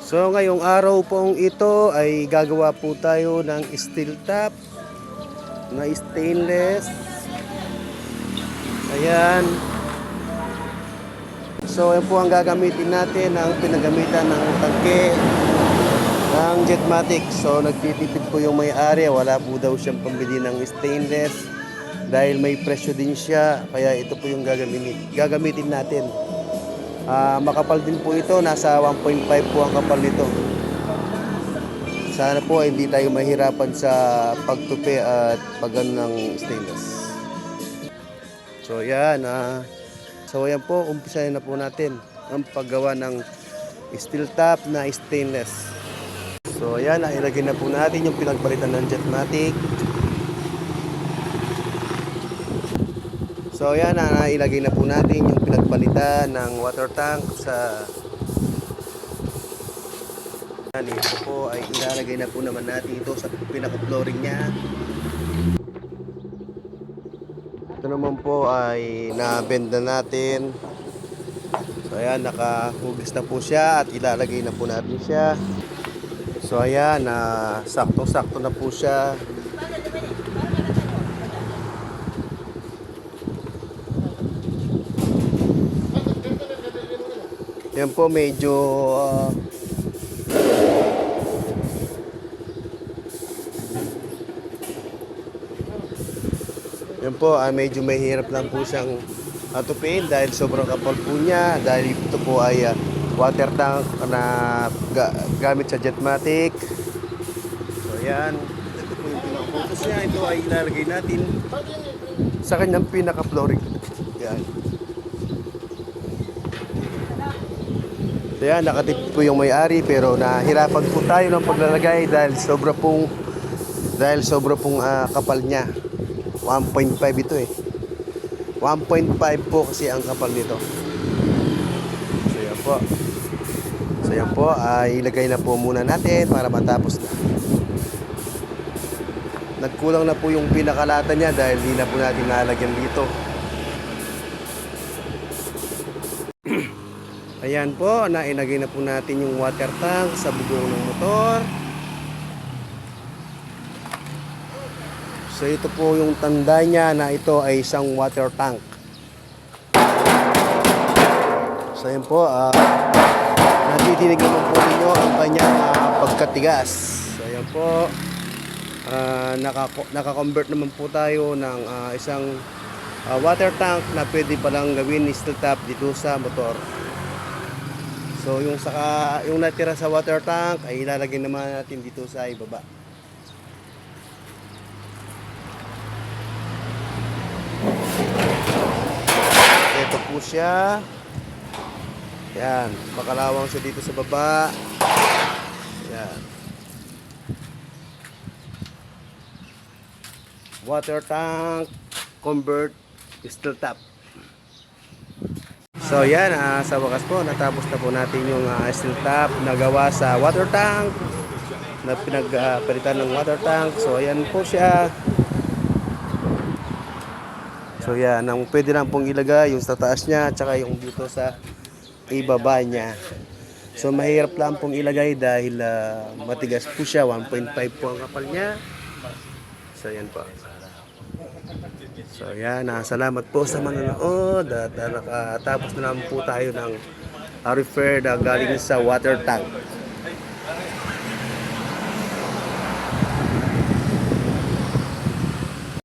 So ngayong araw pong ito ay gagawa po tayo ng steel top na stainless. Ayan. So yan po ang gagamitin natin, ang pinagamitan ng tangke ng Jetmatic. So nagtitipid po yung may-ari, wala po daw siyang pambili ng stainless dahil may presyo din siya, kaya ito po yung gagamitin natin. Makapal din po ito, nasa 1.5 po ang kapal nito. Sana po ay hindi tayo mahirapan sa pagtupi at paggan ng stainless. So yan, po, umpisahin na po natin ang paggawa ng steel top na stainless. So yan, ilagay na po natin yung pinagpalitan ng Jetmatic. So yan, ilagay na po natin yung pinagpalitan ng water tank sa yan. Ito po ay ilalagay na po naman natin ito sa pinaka-flooring niya. Ito naman po ay na-bend na natin. So ayan, nakahugis na po siya at ilalagay na po natin siya. So ayan, sakto-sakto na po siya. Yan po, medyo yan po, medyo mahirap lang po siyang tupiin dahil sobrang kapal po niya, dahil ito po ay water tank na gamit sa Jetmatic. So yan, ito po yung pinaka-focus niya. Ito ay ilalagay natin sa kanyang pinaka-flooring. Yan. So yan, nakatip po yung may-ari pero nahirapan po tayo ng paglalagay dahil sobra pong kapal niya. 1.5 ito eh. 1.5 po kasi ang kapal nito. So yan po. So yan po, ilagay na po muna natin para matapos na. Nagkulang na po yung pinakalata niya dahil hindi na po natin nalagyan dito. Ayan po, nailagay na po natin yung water tank sa bubong ng motor. So ito po yung tanda niya na ito ay isang water tank. So ayan po, natitinig naman po ninyo ang kanyang pagkatigas. So ayan po, naka-convert naman po tayo ng isang water tank na pwede palang gawin steel top dito sa motor. So yung natira sa water tank ay ilalagay naman natin dito sa ibaba. Ito po siya. Yan, makalawang siya dito sa baba. Yan. Water tank convert steel top. So yan, sa wakas po natapos na po natin yung steel top na gawa sa water tank, na pinagpalitan ng water tank. So ayan po siya. So yan, ang pwede lang pong ilagay yung sa taas niya tsaka yung dito sa ibaba niya. So mahirap lang pong ilagay dahil matigas po siya, 1.5 po ang kapal niya. So yan po. So yan, salamat po sa manonood at nakatapos na naman po tayo ng repair na galing sa water tank.